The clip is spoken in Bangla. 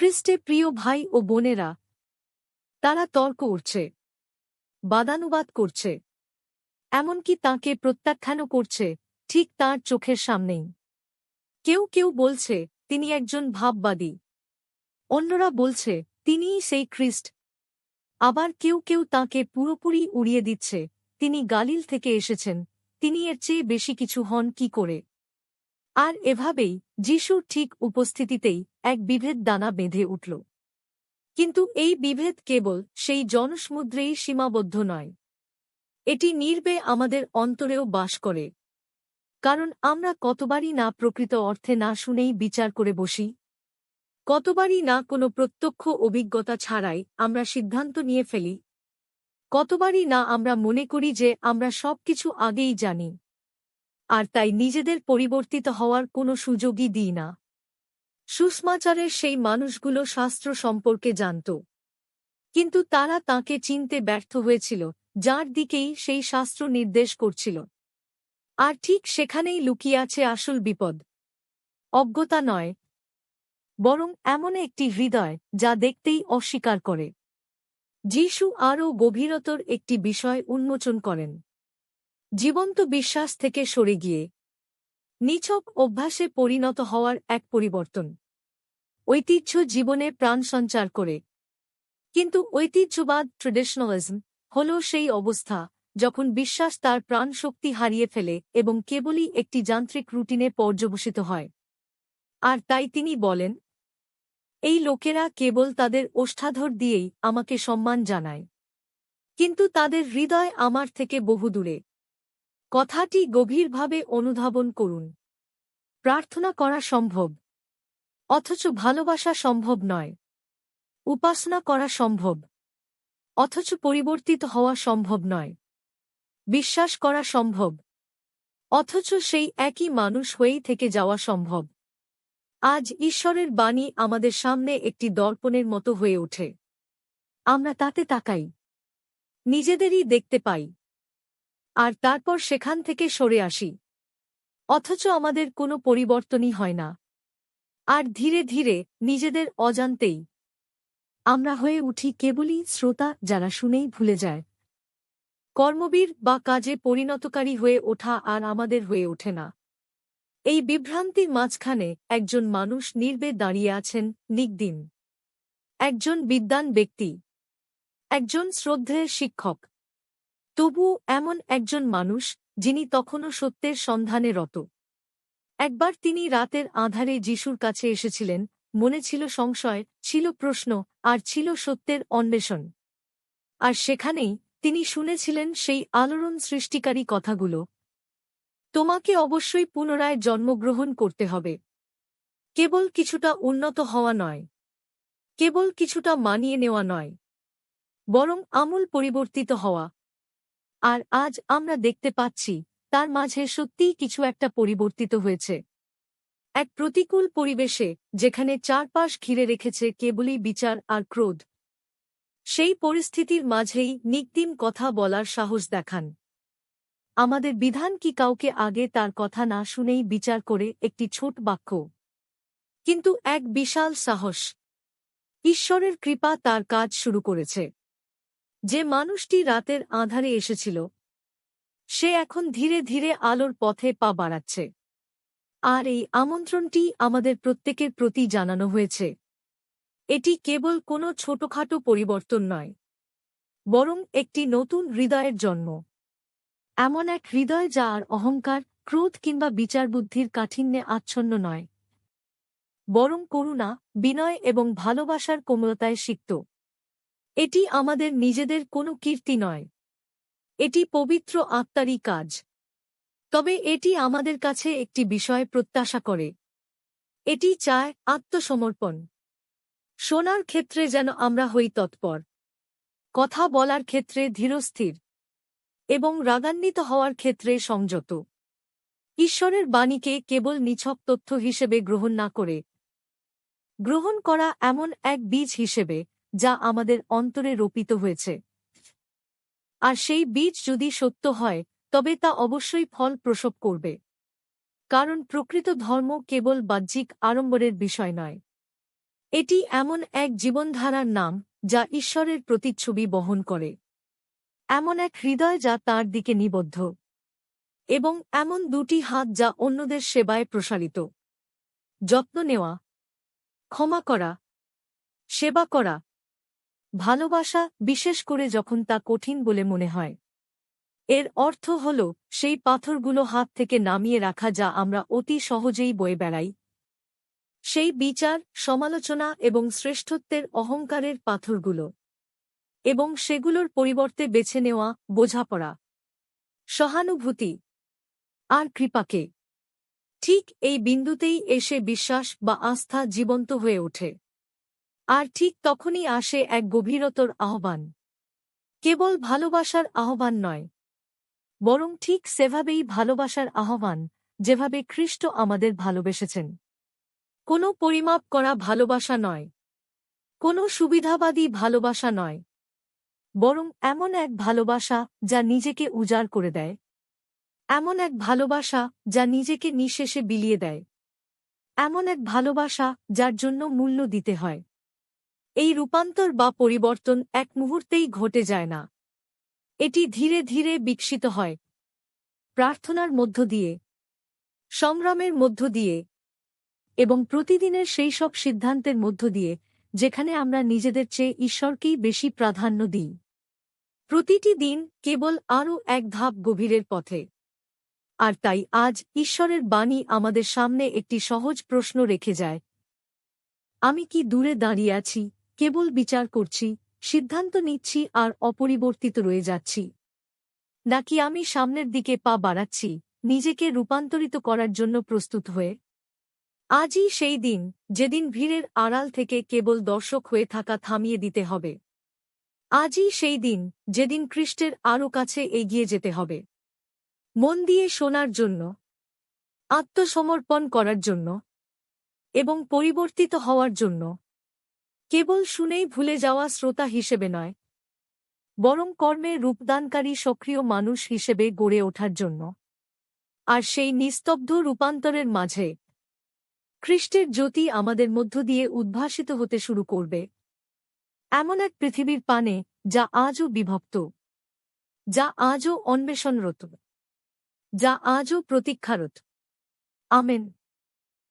খ্রিস্টে প্রিয় ভাই ও বোনেরা, তারা তর্ক উঠছে, বাদানুবাদ করছে, এমনকি তাঁকে প্রত্যাখ্যানও করছে, ঠিক তাঁর চোখের সামনেই। কেউ কেউ বলছে তিনি একজন ভাববাদী, অন্যরা বলছে তিনিই সেই খ্রিস্ট। আবার কেউ কেউ তাঁকে পুরোপুরি উড়িয়ে দিচ্ছে, তিনি গালিল থেকে এসেছেন, তিনি এর চেয়ে বেশি কিছু হন কি করে। আর এভাবেই যিশুর ঠিক উপস্থিতিতেই এক বিভেদ দানা বেঁধে উঠল। কিন্তু এই বিভেদ কেবল সেই জনসমুদ্রেই সীমাবদ্ধ নয়, এটি নির্বে আমাদের অন্তরেও বাস করে। কারণ আমরা কতবারই না প্রকৃত অর্থে না শুনেই বিচার করে বসি, কতবারই না কোনো প্রত্যক্ষ অভিজ্ঞতা ছাড়াই আমরা সিদ্ধান্ত নিয়ে ফেলি, কতবারই না আমরা মনে করি যে আমরা সবকিছু আগেই জানি, আর তাই নিজেদের পরিবর্তিত হওয়ার কোনো সুযোগই দিই না। সুসমাচারের সেই মানুষগুলো শাস্ত্র সম্পর্কে জানত, কিন্তু তারা তাঁকে চিনতে ব্যর্থ হয়েছিল, যার দিকেই সেই শাস্ত্র নির্দেশ করছিল। আর ঠিক সেখানেই লুকিয়ে আছে আসল বিপদ। অজ্ঞতা নয়, বরং এমন একটি হৃদয় যা দেখতেই অস্বীকার করে। যিশু আরও গভীরতর একটি বিষয় উন্মোচন করেন। জীবন্ত বিশ্বাস থেকে সরে গিয়ে নিছক অভ্যাসে পরিণত হওয়ার এক পরিবর্তন। ঐতিহ্য জীবনে প্রাণ সঞ্চার করে, কিন্তু ঐতিহ্যবাদ ট্রেডিশনালিজম হল সেই অবস্থা যখন বিশ্বাস তার প্রাণ শক্তি হারিয়ে ফেলে এবং কেবলই একটি যান্ত্রিক রুটিনে পর্যবসিত হয়। আর তাই তিনি বলেন, এই লোকেরা কেবল তাদের ওষ্ঠাধর দিয়েই আমাকে সম্মান জানায়, কিন্তু তাদের হৃদয় আমার থেকে বহুদূরে। কথাটি গভীরভাবে অনুধাবন করুন। প্রার্থনা করা সম্ভব, অথচ ভালোবাসা সম্ভব নয়। উপাসনা করা সম্ভব, অথচ পরিবর্তিত হওয়া সম্ভব নয়। বিশ্বাস করা সম্ভব, অথচ সেই একই মানুষ হয়েই থেকে যাওয়া সম্ভব। আজ ঈশ্বরের বাণী আমাদের সামনে একটি দর্পণের মতো হয়ে ওঠে। আমরা তাতে তাকাই, নিজেদেরই দেখতে পাই, আর তারপর সেখান থেকে সরে আসি, অথচ আমাদের কোনো পরিবর্তনই হয় না। আর ধীরে ধীরে নিজেদের অজান্তেই আমরা হয়ে উঠি কেবলই শ্রোতা, যারা শুনেই ভুলে যায়। কর্মবীর বা কাজে পরিণতকারী হয়ে ওঠা আর আমাদের হয়ে ওঠে না। এই বিভ্রান্তির মাঝখানে একজন মানুষ নীরবে দাঁড়িয়ে আছেন, নিকদিম। একজন বিদ্বান ব্যক্তি, একজন শ্রদ্ধেয় শিক্ষক, তবুও এমন একজন মানুষ যিনি তখনও সত্যের সন্ধানে রত। একবার তিনি রাতের আঁধারে যিশুর কাছে এসেছিলেন, মনে ছিল সংশয়, ছিল প্রশ্ন, আর ছিল সত্যের অন্বেষণ। আর সেখানেই তিনি শুনেছিলেন সেই আলোড়ন সৃষ্টিকারী কথাগুলো, তোমাকে অবশ্যই পুনরায় জন্মগ্রহণ করতে হবে। কেবল কিছুটা উন্নত হওয়া নয়, কেবল কিছুটা মানিয়ে নেওয়া নয়, বরং আমূল পরিবর্তিত হওয়া। আর আজ আমরা দেখতে পাচ্ছি তার মাঝে সত্যিই কিছু একটা পরিবর্তিত হয়েছে। এক প্রতিকূল পরিবেশে, যেখানে চারপাশ ঘিরে রেখেছে কেবলই বিচার আর ক্রোধ, সেই পরিস্থিতির মাঝেই নিকদিম কথা বলার সাহস দেখান। আমাদের বিধান কি কাউকে আগে তার কথা না শুনেই বিচার করে? একটি ছোট বাক্য, কিন্তু এক বিশাল সাহস। ঈশ্বরের কৃপা তার কাজ শুরু করেছে। যে মানুষটি রাতের আঁধারে এসেছিল, সে এখন ধীরে ধীরে আলোর পথে পা বাড়াচ্ছে। আর এই আমন্ত্রণটি আমাদের প্রত্যেকের প্রতি জানানো হয়েছে। এটি কেবল কোনো ছোটখাটো পরিবর্তন নয়, বরং একটি নতুন হৃদয়ের জন্ম। এমন এক হৃদয় যা আর অহংকার, ক্রোধ কিংবা বিচারবুদ্ধির কাঠিন্যে আচ্ছন্ন নয়, বরং করুণা, বিনয় এবং ভালোবাসার কোমলতায় সিক্ত। এটি আমাদের নিজেদের কোনো কীর্তি নয়, এটি পবিত্র আত্মারই কাজ। তবে এটি আমাদের কাছে একটি বিষয় প্রত্যাশা করে। এটি চায় আত্মসমর্পণ। শোনার ক্ষেত্রে যেন আমরা হই তৎপর, কথা বলার ক্ষেত্রে ধীরস্থির, এবং রাগান্বিত হওয়ার ক্ষেত্রে সংযত। ঈশ্বরের বাণীকে কেবল নিছক তথ্য হিসেবে গ্রহণ না করে, গ্রহণ করা এমন এক বীজ হিসেবে যা আমাদের অন্তরে রোপিত হয়েছে। আর সেই বীজ যদি সত্য হয়, তবে তা অবশ্যই ফল প্রসব করবে। কারণ প্রকৃত ধর্ম কেবল বাহ্যিক আড়ম্বরের বিষয় নয়, এটি এমন এক জীবনধারার নাম যা ঈশ্বরের প্রতিচ্ছবি বহন করে, এমন এক হৃদয় যা তাঁর দিকে নিবদ্ধ, এবং এমন দুটি হাত যা অন্যদের সেবায় প্রসারিত। যত্ন নেওয়া, ক্ষমা করা, সেবা করা, ভালোবাসা, বিশেষ করে যখন তা কঠিন বলে মনে হয়। এর অর্থ হল সেই পাথরগুলো হাত থেকে নামিয়ে রাখা যা আমরা অতি সহজেই বয়ে বেড়াই, সেই বিচার, সমালোচনা এবং শ্রেষ্ঠত্বের অহংকারের পাথরগুলো, এবং সেগুলোর পরিবর্তে বেছে নেওয়া বোঝাপড়া, সহানুভূতি আর কৃপাকে। ঠিক এই বিন্দুতেই এসে বিশ্বাস বা আস্থা জীবন্ত হয়ে ওঠে। আর ঠিক তখনই আসে এক গভীরতর আহ্বান, কেবল ভালোবাসার আহ্বান নয়, বরং ঠিক সেভাবেই ভালোবাসার আহ্বান যেভাবে খ্রিস্ট আমাদের ভালোবেসেছেন। কোনো পরিমাপ করা ভালোবাসা নয়, কোনো সুবিধাবাদী ভালোবাসা নয়, বরং এমন এক ভালোবাসা যা নিজেকে উজাড় করে দেয়, এমন এক ভালোবাসা যা নিজেকে নিঃশেষে বিলিয়ে দেয়, এমন এক ভালোবাসা যার জন্য মূল্য দিতে হয়। এই রূপান্তর বা পরিবর্তন এক মুহূর্তেই ঘটে যায় না। এটি ধীরে ধীরে বিকশিত হয়, প্রার্থনার মধ্য দিয়ে, সংগ্রামের মধ্য দিয়ে, এবং প্রতিদিনের সেই সব সিদ্ধান্তের মধ্য দিয়ে যেখানে আমরা নিজেদের চেয়ে ঈশ্বরকেই বেশি প্রাধান্য দিই। প্রতিটি দিন কেবল আরও এক ধাপ গভীরের পথে। আর তাই আজ ঈশ্বরের বাণী আমাদের সামনে একটি সহজ প্রশ্ন রেখে যায়। আমি কি দূরে দাঁড়িয়ে আছি, কেবল বিচার করছি, সিদ্ধান্ত নিচ্ছি আর অপরিবর্তিত রয়ে যাচ্ছি? নাকি আমি সামনের দিকে পা বাড়াচ্ছি, নিজেকে রূপান্তরিত করার জন্য প্রস্তুত হয়ে? আজই সেই দিন যেদিন ভিড়ের আড়াল থেকে কেবল দর্শক হয়ে থাকা থামিয়ে দিতে হবে। আজই সেই দিন যেদিন খ্রিস্টের আরও কাছে এগিয়ে যেতে হবে, মন দিয়ে শোনার জন্য, আত্মসমর্পণ করার জন্য, এবং পরিবর্তিত হওয়ার জন্য। কেবল শুনেই ভুলে যাওয়া শ্রোতা হিসেবে নয়, বরং কর্মে রূপদানকারী সক্রিয় মানুষ হিসেবে গড়ে ওঠার জন্য। আর সেই নিস্তব্ধ রূপান্তরের মাঝে খ্রিস্টের জ্যোতি আমাদের মধ্য দিয়ে উদ্ভাসিত হতে শুরু করবে, এমন এক পৃথিবীর পানে যা আজও বিভক্ত, যা আজও অন্বেষণরত, যা আজও প্রতীক্ষারত। আমেন।